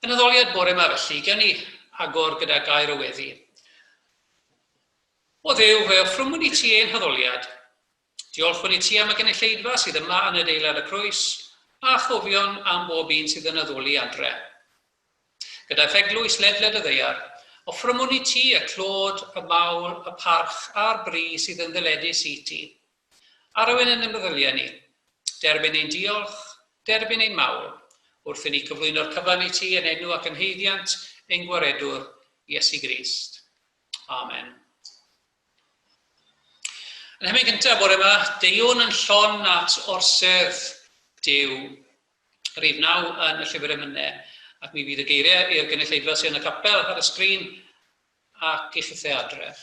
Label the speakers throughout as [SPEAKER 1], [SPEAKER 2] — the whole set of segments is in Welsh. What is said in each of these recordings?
[SPEAKER 1] Yn addoliad bore yma felly, gen ni agor gyda gair o weddi. O Dduw, fe offrwm i ti ein haddoliad. Diolch i ti am y gynulleidfa sydd yma yn adeilad y Crwys, a chofion am bob un sydd yn addoli adre. Gyda Eglwys ledled y ddeiar, offrwm i ti y clod, y mawl, y parch a'r bri sydd yn ddyledus i ti. Arwain yn y meddyliau ni, derbyn ein diolch, derbyn ein mawl, wrth i ni cyflwyno'r cyfan i ti yn enw ac yn heiddiant ein gwaredwr, Iesu Grist. Amen. Yn hynny gyntaf bore yma, deiwn yn llon at orsedd Duw, rhif 9 yn y llyfr Emynau, ac mi fydd y geiriau i'r gynulleidfa sy'n y capel ar y sgrin ac eich ithau adre.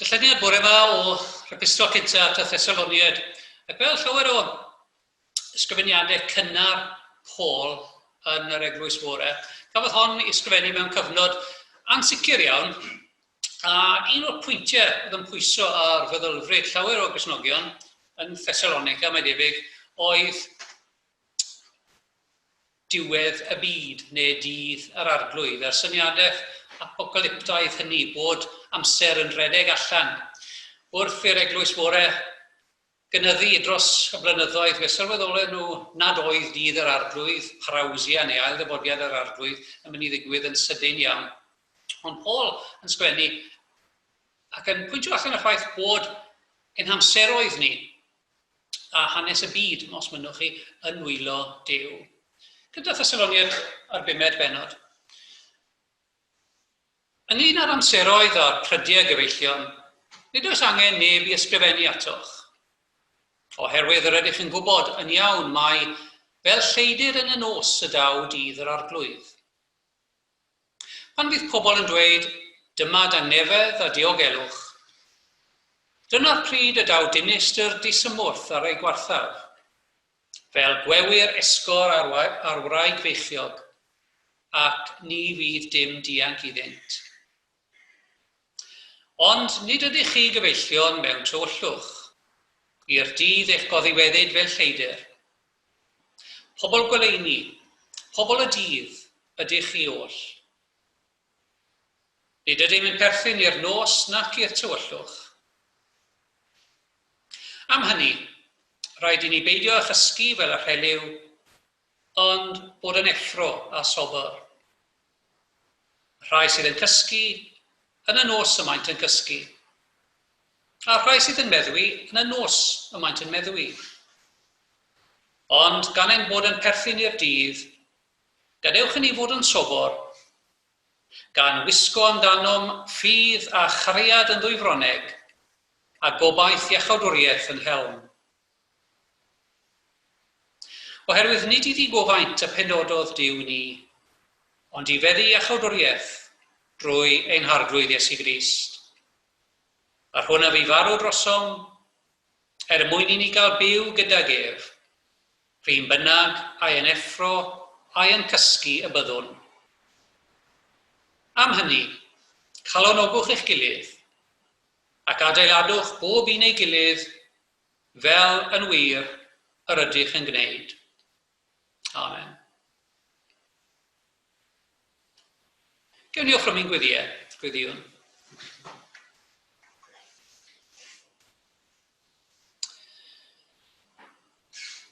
[SPEAKER 1] Dylleniad bore yma o epistol cyntaf at y Thessaloniaid, ac fel llawer o ysgrifeniadau cynnar Paul yn yr Eglwys bore, cafodd hon i ysgrifennu mewn cyfnod ansicr iawn, a un o'r pwyntiau oedd yn pwyso ar feddylfryd llawer o Gristnogion yn Thessalonica, mae debyg, oedd diwedd y byd neu dydd yr arglwydd, a'r syniadaeth apocalyptaidd hynny bod amser yn rhedeg allan. Wrth i'r Eglwys bore gynyddu dros y blynyddoedd, fe sylweddolen nhw nad oedd dydd yr arglwydd, parawsia neu ail ddefodiad yr arglwydd yn mynd i ddigwydd yn sydyn iawn. Ond Paul yn sgwennu ac yn pwyntio allan y ffaith bod ein hamseroedd ni a hanes y byd, os mynnwch chi, yn wylo Duw. Gyda Thessaloniaid ar 5 bennod. Ynglŷn â'r amseroedd a'r prydiau gyfeillion, nid oes angen neb i ysgrifennu atoch. Oherwydd yr ydych yn gwybod yn iawn mae fel lleidir yn y nos y daw dydd yr arglwydd. Pan fydd pobl yn dweud, dyma dangnefedd a diogelwch, dyna'r pryd y daw dinistr disymwrth ar ei gwarthaf, fel gwewyr esgor ar wraig feichiog, ac ni fydd dim dianc iddynt. Ond nid ydych chi gyfeillion mewn tywyllwch, i'r dydd eich goddiweddyd fel lleidir. Pobl gweleini, pobl y dydd ydych chi oll. Nid ydym yn perthyn i'r nos nac i'r tywyllwch. Am hynny, rhaid i ni beidio â chysgu fel y rheliw, ond bod yn effro a sobr. Rhai sydd yn cysgu yn y nos y maent yn cysgu, a rhai sydd yn meddwi yn y nos y maent yn meddwi. Ond gan ein bod yn perthyn i'r dydd, gadewch i ni fod yn sobor, gan wisgo amdanom ffydd a chariad yn ddwyfroneg, a gobaith iachawdwriaeth yn helm. Oherwydd nid iddi gofaint y penododd Duw ni, ond i feddu iachawdwriaeth drwy ein harglwydd Iesu Grist. Ar hwnna fi farw drosom, mwyn i ni gael byw gydag ef, rhywun bynnag a'i yn effro a'i yn cysgu y byddwn. Am hynny, calonogwch eich gilydd, ac adeiladwch bob un ei gilydd fel yn wir yr ydych yn gwneud. Amen. Gewn ni offro mi'n gwyddiwn.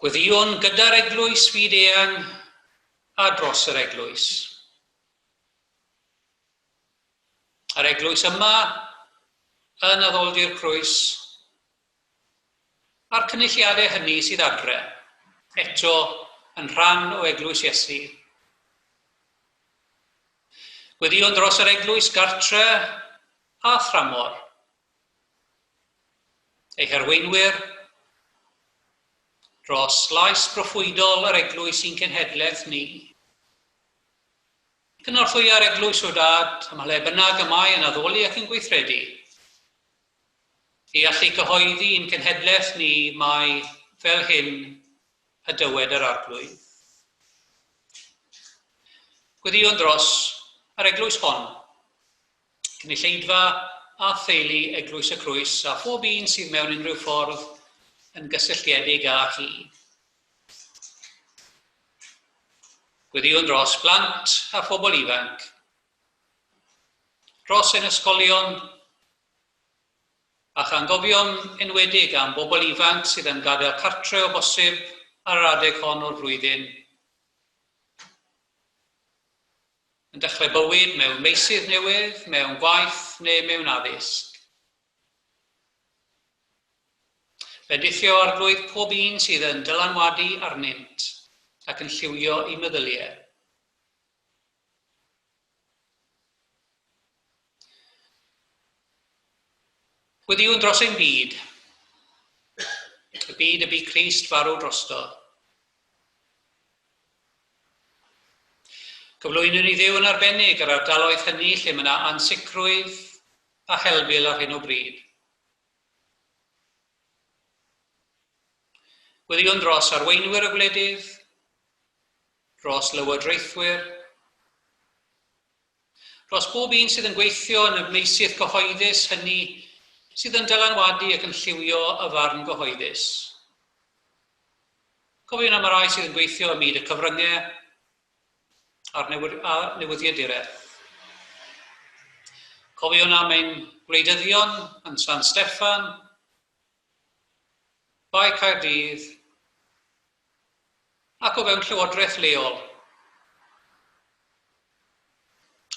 [SPEAKER 1] Gwyddiwn gyda'r eglwys fyd eang a dros yr eglwys. Yr eglwys yma yn addoldi'r crwys, a'r cynulliadau hynny sydd adre, eto yn rhan o eglwys Iesu. Gwyddiwn dros yr eglwys gartre a thramor, ei herweinwyr, dros lais proffwydol yr eglwys sy'n cenhedlaeth ni. Cynorthwy ar eglwys o dad, am le bynnag y mae yn addoli ac yn gweithredu. I allu cyhoeddi un cenhedlaeth ni mae fel hyn y dywed yr arglwydd. Gwyddiwn dros yr eglwys hon, cynulleidfa a theulu Eglwys y Crwys a phob un sydd mewn unrhyw ffordd yn gysylltiedig â hi. Gwyddiwn dros blant a phobl ifanc, dros ein ysgolion, a changofio'n enwedig am bobl ifanc sydd yn gadael cartre o bosib ar yr adeg hon o'r flwyddyn. Yn dechrau bywyd mewn meysydd newydd, mewn gwaith neu mewn addysg. Bendithio arglwydd pob un sydd yn dylanwadu arnynt ac yn lliwio i meddyliau. Gwyddiwn dros ein byd, y byd y bu Crist farw drosto. Cyflwynwn ni Dduw yn arbennig yr ardaloedd hynny lle mae yna ansicrwydd a helbyl ar hyn o bryd. Gwyddiwn dros arweinwyr y gwledydd, dros lywodraethwyr, dros bob un sydd yn gweithio yn y meysydd cyhoeddus hynny sydd yn dylanwadu ac yn lliwio y farn gyhoeddus. Cofiwn am y rai sydd yn gweithio ym myd y cyfryngau a'r newyddiaduraeth. Cofiwn am ein gwleidyddion yn San Steffan, Bai Caerdydd, ac o fewn llywodraeth leol.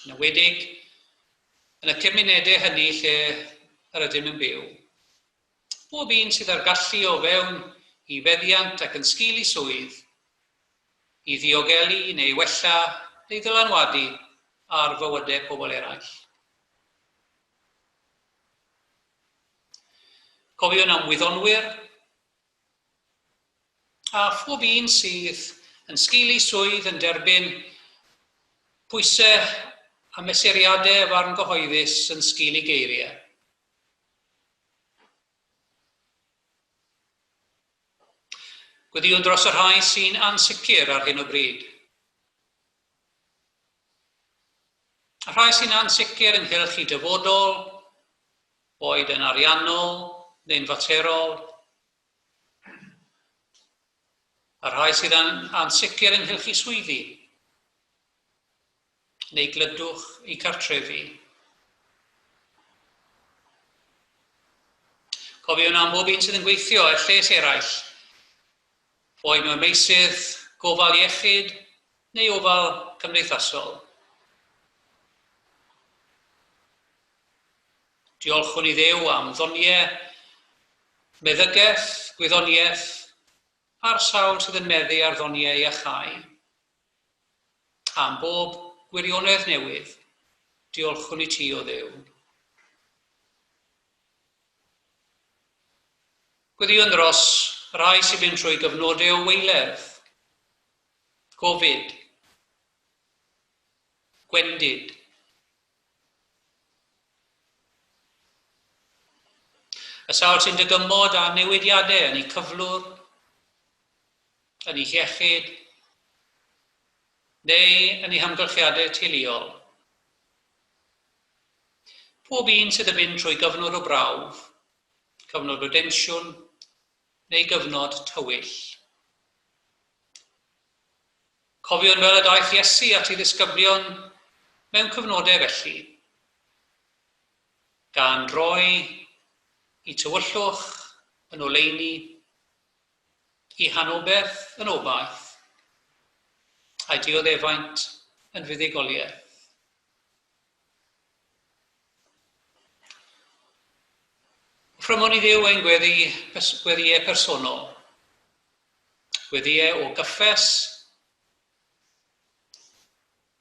[SPEAKER 1] Yn enwedig yn y cymunedau hynny lle yr ydym yn byw. Bob un sydd ar gallu o fewn i feddiant ac yn sgil i swydd, i ddiogelu neu wella neu ddylanwadu ar fywydau pobl eraill. Cofiwn am wyddonwyr, a phob un sydd yn sgil i swydd yn derbyn pwysau a mesuriadau farn gyhoeddus yn sgil i geiriau. Gwyddiwn dros y rhai sy'n ansicr ar hyn o bryd. Y rhai sy'n ansicr ynghylch i dyfodol, boed yn ariannol neu'n faterol. A rhai sydd yn ansicr ynghylch i swyddi, neu glydwch i cartrefi. Cofiwn am bob un sydd yn gweithio ar lles eraill, boed nhw'n meysydd gofal iechyd neu ofal cymdeithasol. Diolchwn i Dduw am ddoniau, meddygaeth, gwyddoniaeth, a'r sawl sydd yn meddu ar ddoniau a chai. Am bob gwirionedd newydd, diolchwn i ti o Dduw. Gwyddiwn dros rai sy'n mynd trwy gyfnodau o weilerdd, Covid, gwendid, y sawl sy'n dygymod â newidiadau yn eu cyflwr, yn eu iechyd, neu yn eu hamgylchiadau teuluol. Pob un sydd yn mynd trwy gyfnod o brawf, cyfnod o densiwn, neu gyfnod tywyll. Cofiwn fel y daeth Iesu at ei ddisgyblion mewn cyfnodau felly, gan droi i tywyllwch yn oleuni, i hanobaeth yn obaith, a'i dioddefaint yn fuddugoliaeth. Ffrymon i Dduw ein gweddiau personol, gweddiau o gyffes,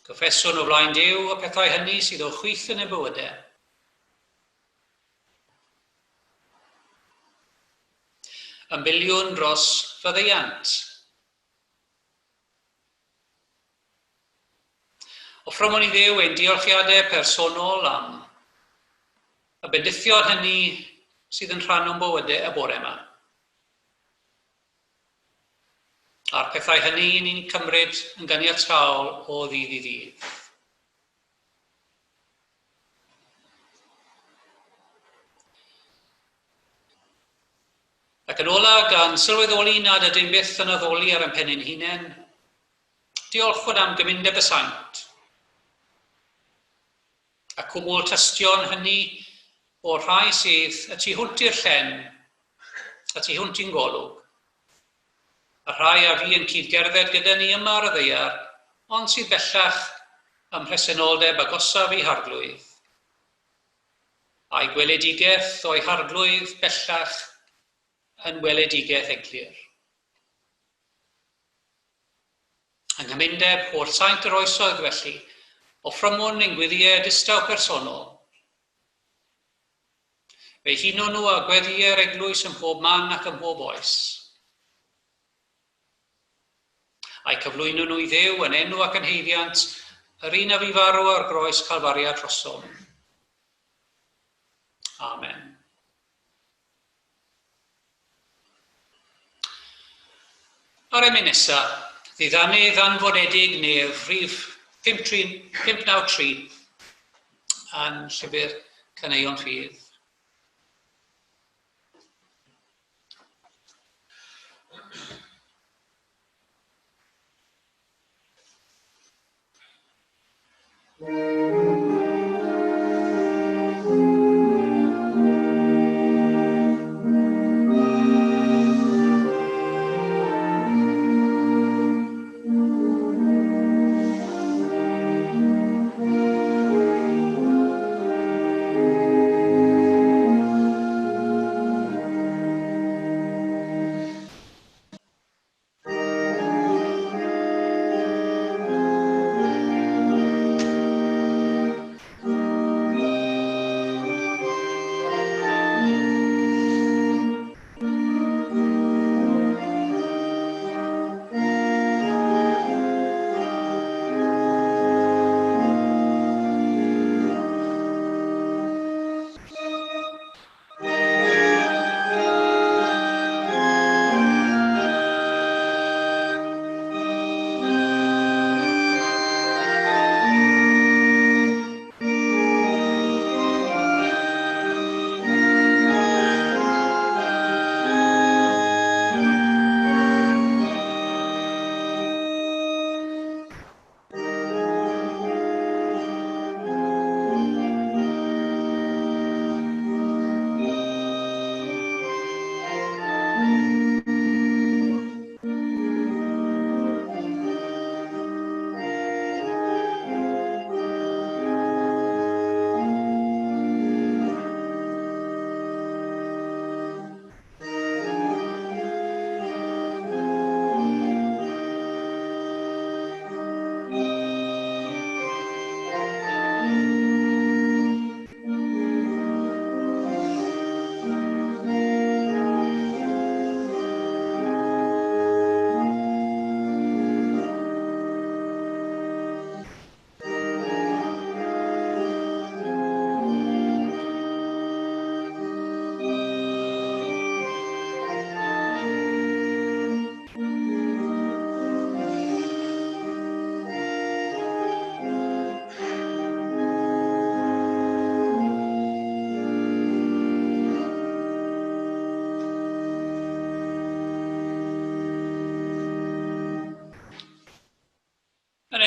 [SPEAKER 1] gyffeswn o flaen Duw a pethau hynny sydd o chwith yn y bywydau. Yn biliwn dros fyddeiant. Offrymon i Dduw ein diolchiadau personol am y bendithion hynny sydd yn rhan o'n bywydau y bore yma. A'r pethau hynny ni'n cymryd yn ganiataol o ddydd i ddydd. Ac yn ola, gan sylweddoli nad ydym byth yn addoli ar ein pen ein hunain, diolchwn am gymundeb y saint. A cwmwl tystion hynny o rhai sydd y tu hwnt i'r llen, y tu hwnt i'n golwg. A rhai a fi yn cydgerdded gyda ni yma ar y ddaear, ond sydd bellach ym mhresenoldeb agosaf i harglwydd. A'i gweledigaeth o'i harglwydd bellach yn weledigaeth eglur. Yng nghymundeb o'r saint yr oesoedd felly, offrymwn ein gweddiau distaw personol. Fe huno nhw a gweddiau'r eglwys ym mhob man ac ym mhob oes. A'i cyflwyno nhw i Dduw yn enw ac yn heiddiant, yr un a fi farw ar groes Calfaria trosom. Amen. Ar emyn nesaf, ddiddanydd anfonedig neu rhif 593 yn llyfr Caneuon Ffydd.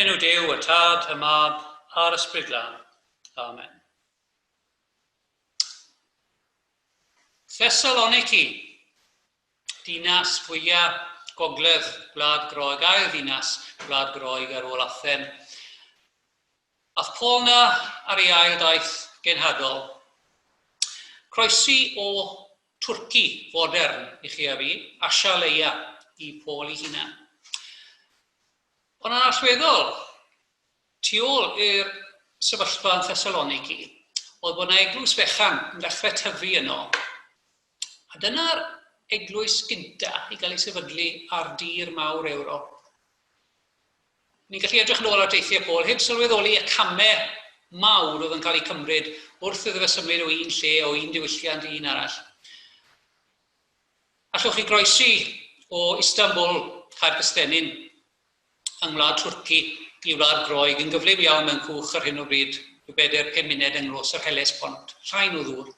[SPEAKER 1] enw Duw, y Tad, y Mab, a'r Ysbryd Glân. Amen. Thessaloniki, dinas fwyaf gogledd Gwlad Groeg, ail dinas Gwlad Groeg ar ôl Athen. Ath Paul na ar ei ail daith genhadol. Croesi o Twrci fodern i chi a fi, Asia Leia i Paul ei hunan. Ond yn allweddol, tu ôl i'r sefyllfa yn Thessaloniki, oedd bod yna eglwys fechan yn dechrau tyfu yno. A dyna'r eglwys gynta i gael ei sefydlu ar dir mawr Ewrop. Ni'n gallu edrych nôl ar deithiau Paul, heb sylweddoli y camau mawr oedd yn cael eu cymryd wrth iddo fe symud o un lle o un diwylliant i un arall. Allwch chi groesi o Istanbul, Caergystennin, yng Ngwlad Twrci i Wlad Groeg yn gyflym iawn mewn cwch ar hyn o bryd, rhyw 4-5 munud yng nglos yr Hellespont, llain o ddŵr.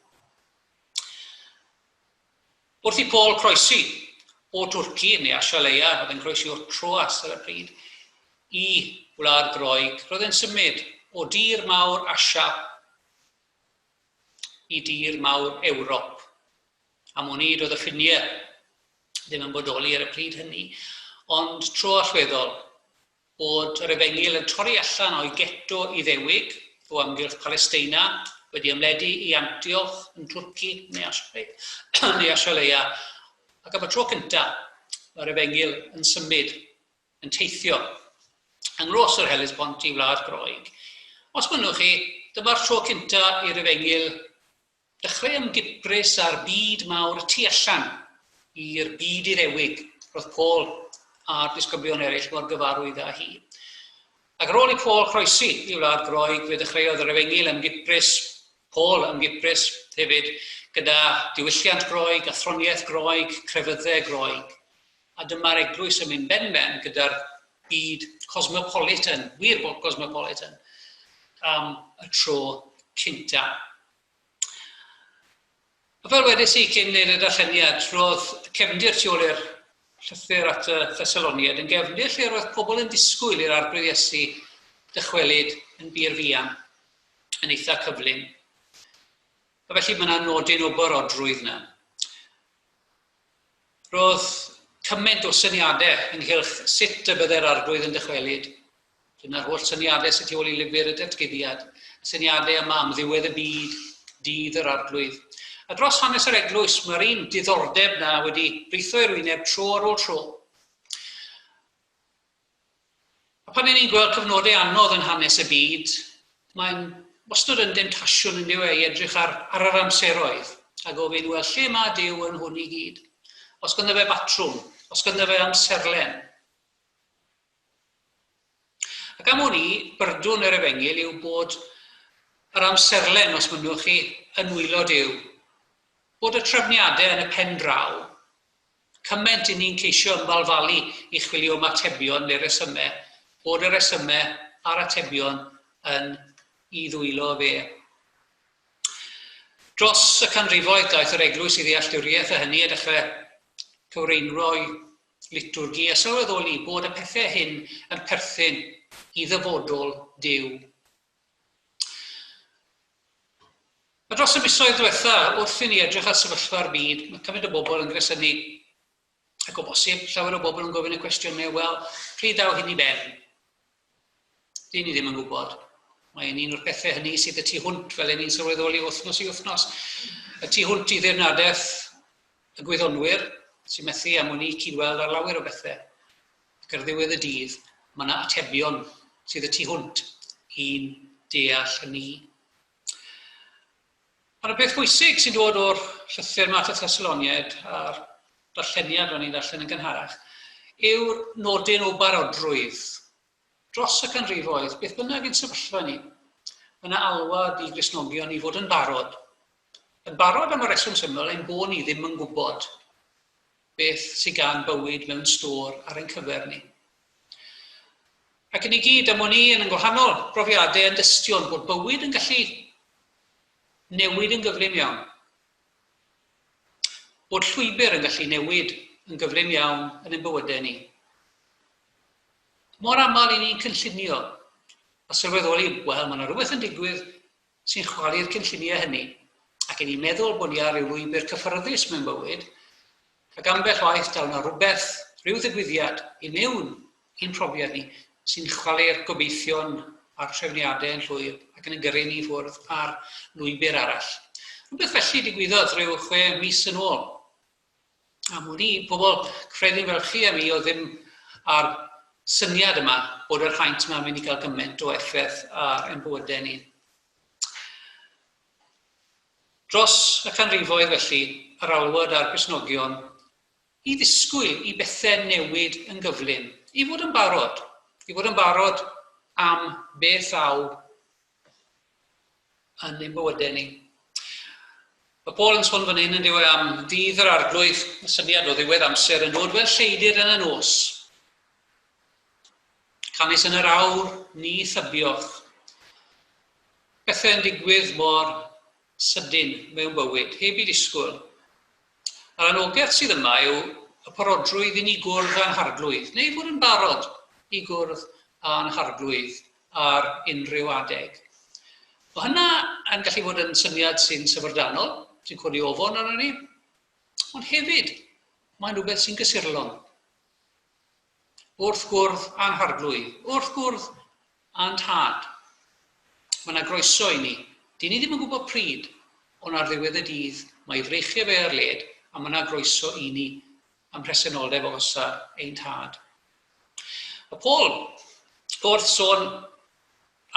[SPEAKER 1] Wrth i Paul croesi o Twrci neu Asia Leia, oedd yn croesi o'r Troas ar y pryd, i Wlad Groeg, roedd yn symud o dir mawr Asia i dir mawr Ewrop. Am o'n i roedd y ffiniau ddim yn bodoli ar y pryd hynny, ond tro allweddol bod yr Efengil yn torri allan o'i geto Iddewig o amgylch Palestina, wedi ymledu i Antioch yn Twrci neu Asia Leia. Ac am y tro cyntaf, mae'r Efengil yn symud, yn teithio yng nglos yr Hellespont i Wlad Groeg. Os mynnwch chi, dyma'r tro cyntaf i'r Efengil dechrau ymgybrus ar byd mawr y tu allan i'r byd Iddewig. Roedd Paul a'r disgyblion eraill mor gyfarwydd â hi. Ac ar ôl i Paul croesi i Wlad Groeg, fe ddechreuodd yr Efengil ymgybrus, Paul ymgybrus hefyd, gyda diwylliant Groeg, athroniaeth Groeg, crefyddau Groeg. A dyma'r eglwys yn mynd ben gyda'r byd cosmopolitan, wir bod cosmopolitan, am y tro cynta. A fel wedais i cyn neud y darlleniad, roedd cefndir tu ôl i'r llythyr at y Thessaloniad yn gefndir lle roedd pobl yn disgwyl i'r arglwydd Iesu dychwelyd yn bir fian, yn eitha cyflym. A felly mae yna nodyn o barodrwydd yna. Roedd cymaint o syniadau ynghylch sut y byddai'r arglwydd yn dychwelyd. Dyna'r holl syniadau sydd tu ôl i lyfr y datguddiad, syniadau yma am ddiwedd y byd, dydd yr arglwydd. A dros hanes yr eglwys, mae'r un diddordeb na wedi britho i'r wyneb tro ar ôl tro. A pan ni'n gweld cyfnodau anodd yn hanes y byd, mae'n wastad yn demtasiwn yn diwy i edrych ar yr amseroedd a gofyn, wel, lle mae Duw yn hwn i gyd? Os gynna fe batrwm, os gynna fe amserlen. Ac am hwn i, byrdwn yr Efengil yw bod yr amserlen, os mynnwch chi, yn wylo Duw. Bod y trefniadau yn y pen draw, cymaint i ni'n ceisio ymbalfalu i chwilio am atebion neu resymau, bod y resymau a'r atebion yn i ddwylo fe. Dros y canrifoedd daeth yr eglwys i ddealltwriaeth a hynny a dechrau cyfreinroi liturgi a sylweddoli bod y pethau hyn yn perthyn i ddyfodol Duw. A dros y misoedd diwetha, wrth i ni edrych ar sefyllfa'r byd, mae cymaint o bobl yn gresynu, ac o bosib, llawer o bobl yn gofyn y cwestiynau, wel, pryd daw hyn i ben? Dyn ni ddim yn gwybod. Mae'n un o'r pethau hynny sydd y tu hwnt, fel ni'n sylweddoli wythnos i wythnos. Y tu hwnt i ddirnadaeth y gwyddonwyr, sy'n methu am hwnni cydweld ar lawer o bethau. Ac ar ddiwedd y dydd, mae yna atebion sydd y tu hwnt i'n deall hynny. Ond y peth bwysig sy'n dod o'r llythyr mat y Thessaloniad a'r darlleniad o'n i'n darllen yn gynharach yw'r nodyn o barodrwydd. Dros y canrifoedd, beth bynnag yn sefyllfa ni, mae yna alwad i Gristnogion i fod yn barod. Yn barod am y reswm syml ein bod ni ddim yn gwybod beth sy'n gan bywyd mewn stor ar ein cyfer ni. Ac yn i gyd am o'n i yn gwahanol brofiadau yn dystion bod bywyd yn gallu newid yn gyflym iawn. Bod llwybr yn gallu newid yn gyflym iawn yn ein bywydau ni. Mor aml i ni'n cynllunio. A sylweddoli, wel, mae yna rhywbeth yn digwydd sy'n chwalu'r cynlluniau hynny. Ac yn ni'n meddwl bod ni ar ryw lwybr cyffyrddus mewn bywyd, ac ambell waith daw yna rhywbeth, rhyw ddigwyddiad i mewn i'n profiad ni sy'n chwalu'r gobeithion a'r trefniadau yn llwyr ac yn gyrru ni ffwrdd ar lwybr arall. Rhywbeth felly digwyddodd rhyw 6 mis yn ôl. A mwyn i pobl cyffredin fel chi a mi o ddim ar syniad yma bod yr haint yma'n mynd i gael gymaint o effaith ar ein bywydau ni. Dros y canrifoedd felly, yr alwad a'r Gristnogion, i ddisgwyl i bethau newid yn gyflym, i fod yn barod am beth aw yn ein bywydau ni. Mae Paul yn sôn fan hyn yn diwedd am ddydd yr arglwydd, y syniad o ddiwedd amser yn dod fel lleidir yn y nos. Canis yn yr awr, ni thybioch. Bethau yn digwydd mor sydyn mewn bywyd, heb i disgwyl. A'r anogaeth sydd yma yw y parodrwydd i ni gwrdd a'n harglwydd, neu fod yn barod i gwrdd a'n harglwydd ar unrhyw adeg. Mae hynna yn gallu fod yn syniad sy'n syfrdanol, sy'n codi ofon arno ni, ond hefyd mae'n rhywbeth sy'n gysurlon. Wrth gwrdd a'n harglwydd, wrth gwrdd a'n tad. Mae yna groeso i ni. Di ni ddim yn gwybod pryd, ond ar ddiwedd y dydd, mae freichio fe ar led, a mae yna groeso i ni am presenoldeb os ein tad. A Paul, wrth sôn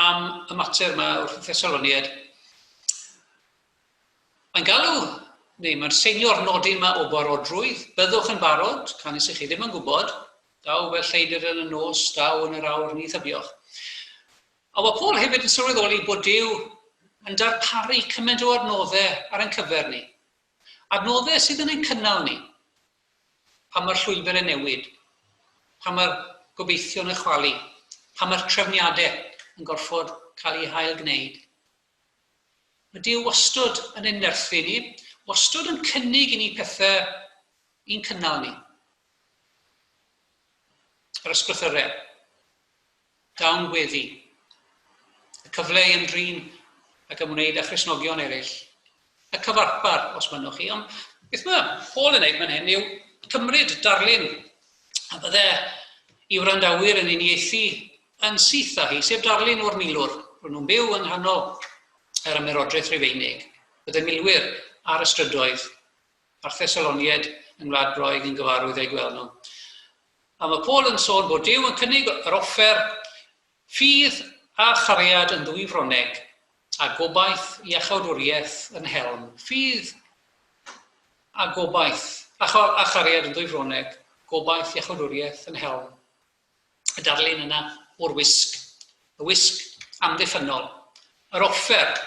[SPEAKER 1] am y mater yma wrth y Thessaloniad, mae'n galw, neu mae'n seinio'r nodyn yma o barodrwydd, byddwch yn barod, canis i chi ddim yn gwybod, daw fel lleidir yn y nos, daw yn yr awr ni thybioch. A mae Paul hefyd yn sylweddoli bod Duw yn darparu cymaint o adnoddau ar ein cyfer ni. Adnoddau sydd yn ein cynnal ni, pan mae'r llwybr yn newid, pan mae'r gobeithio'n y chwalu, pan mae'r trefniadau yn gorfod cael eu hail gwneud. Mae Duw wastod yn ein nerthu ni, wastod yn cynnig i ni pethau i'n cynnal ni. Yr ysglythyrau, dawn gweddi, y cyfle i ymdrin ac ymwneud â Christnogion eraill, y cyfarpar os mynnwch chi. Ond beth mae Paul yn gwneud fan hyn yw cymryd darlun a bydde i wrandawyr yn uniaethu yn syth â hi, sef darlun o'r milwr. Rwy'n nhw'n byw yn nghanol yr ymerodraeth Rufeinig. Bydde milwyr ar y strydoedd a'r Thessaloniad yn Wlad Groeg yn gyfarwydd ei gweld nhw. A mae Paul yn sôn bod Duw yn cynnig yr offer ffydd a chariad yn ddwyfroneg a gobaith i achawdwriaeth yn helm. Ffydd a gobaith a chariad yn ddwyfroneg, gobaith i achawdwriaeth yn helm. Y darlun yna o'r wisg, y wisg amddiffynol, yr offer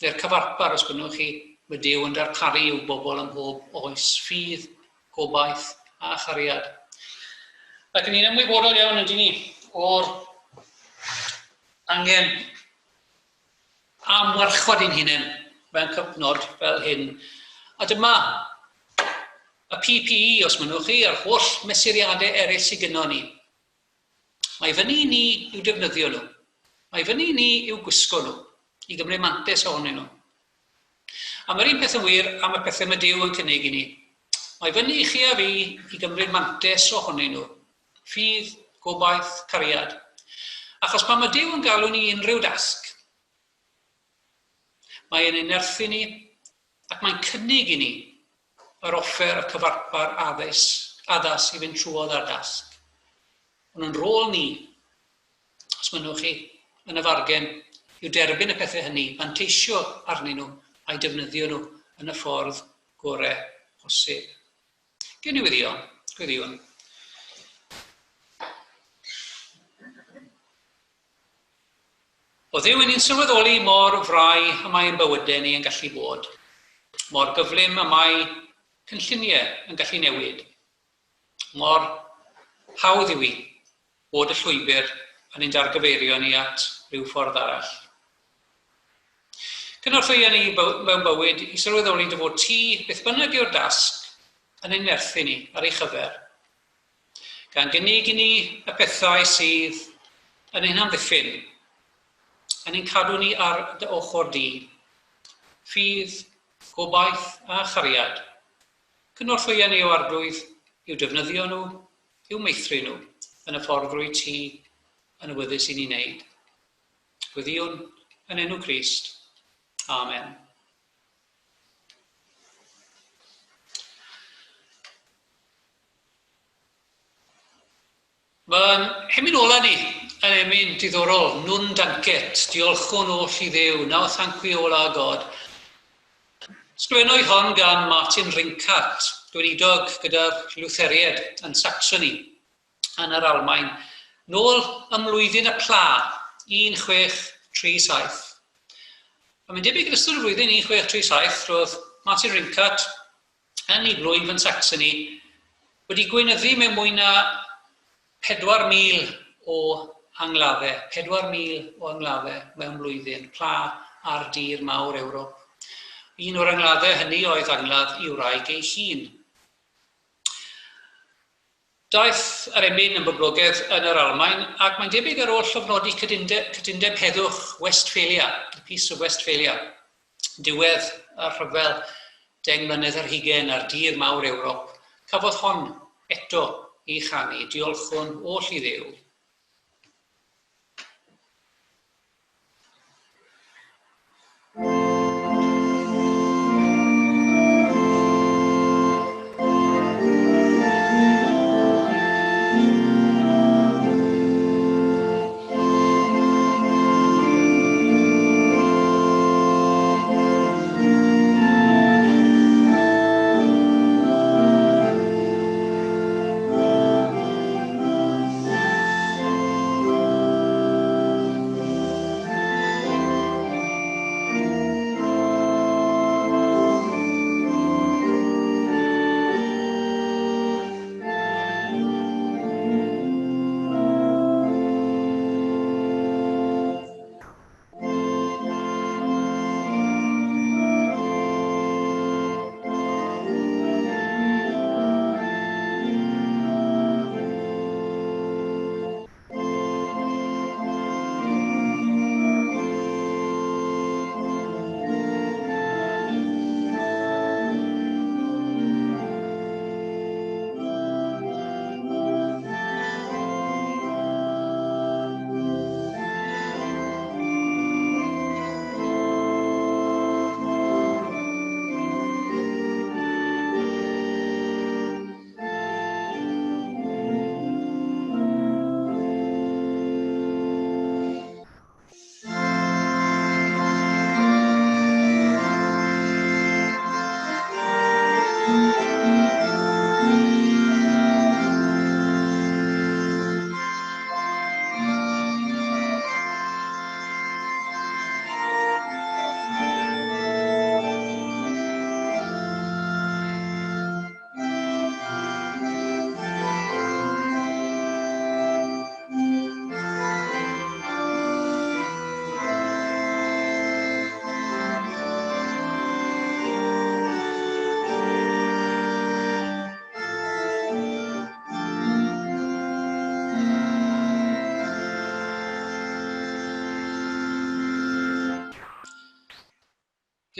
[SPEAKER 1] neu'r cyfarpar os bynnwch chi, mae Duw yn darparu i'w bobl ym mhob oes, ffydd, gobaith a chariad. Ac yn un ymwybodol iawn ydy ni o'r angen am warchod ein hunain mewn cyfnod fel hyn. A dyma y PPE, os mynnwch chi, a'r holl mesuriadau eraill sydd gyda ni. Mae fyny ni i'w defnyddio nhw. Mae fyny ni i'w gwisgo nhw, i gymryd mantais ohonyn nhw. A mae'r un peth yn wir am y pethau mae Duw yn cynnig i ni. Mae fyny i chi a fi i gymryd mantais ohonyn nhw. Ffydd, gobaith, cariad. Achos pan mae Duw yn galw ni unrhyw dasg, mae'n unerthu ni ac mae'n cynnig i ni yr offer y cyfarpar addas i fynd trwodd ar dasg. Ond yn rôl ni, os mynnwch chi, yn y fargen, yw derbyn y pethau hynny, manteisio arnyn nhw a'i defnyddio nhw yn y ffordd gorau posib. Gewn ni weddion. O Dduw yn ni'n sylweddoli mor frai y mae ein bywydau ni yn gallu bod, mor gyflym y mae cynlluniau yn gallu newid, mor hawdd yw i bod y llwybr yn ein dargyfeirio ni at rhyw ffordd arall. Cynorthwyo ni mewn bywyd i sylweddoli dy fod ti, beth bynnag yw'r dasg, yn ein nerthu ni ar ei chyfer, gan gynnig i ni y pethau sydd yn ein amddiffyn, yn ein cadw ni ar dy ochr di, ffydd, gobaith a chariad. Cynorthwyo ni o arglwydd i'w defnyddio nhw, i'w meithrin nhw, yn y ffordd rwy ti yn awyddus i ni wneud. Gwyddiwn yn enw Crist. Amen. Mae'n hemyn ola ni yn emyn diddorol, nwn dancet, diolchwn oll i Dduw, now thank we all our God. Sgwennoedd hon gan Martin Rincat, Gweinidog gyda'r Lutheried yn Saxony yn yr Almaen, nôl ym mlwyddyn y pla, 1637. A mae'n debyg yn ystod y flwyddyn 1637, roedd Martin Rincat yn Eglwys yn Saxony wedi gweinyddu mewn mwy na 4,000 o angladdau, 4,000 o angladdau mewn blwyddyn, pla ar dir mawr Ewrop. Un o'r angladdau hynny oedd angladd i wraig ei hun. Daeth yr emyn yn boblogaidd yn yr Almaen ac mae'n debyg ar ôl llofnodi cytundeb heddwch Westphalia, the Peace of Westphalia, diwedd y rhyfel 10 mlynedd ar hugain ar dir mawr Ewrop, cafodd hon eto i chanu, diolchwn oll i Dduw.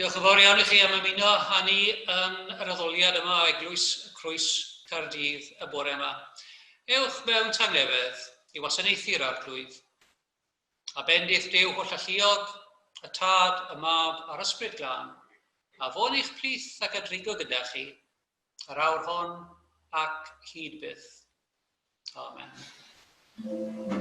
[SPEAKER 1] Diolch yn fawr iawn i chi am ymuno â ni yn yr addoliad yma o Eglwys y Crwys Caerdydd y bore yma. Ewch mewn tangnefedd i wasanaethu'r arglwydd. A bendith Duw holl alluog, y Tad, y Mab a'r Ysbryd Glân, a fo'n eich plith ac adrigo gyda chi, yr awr hon ac hyd byth. Amen.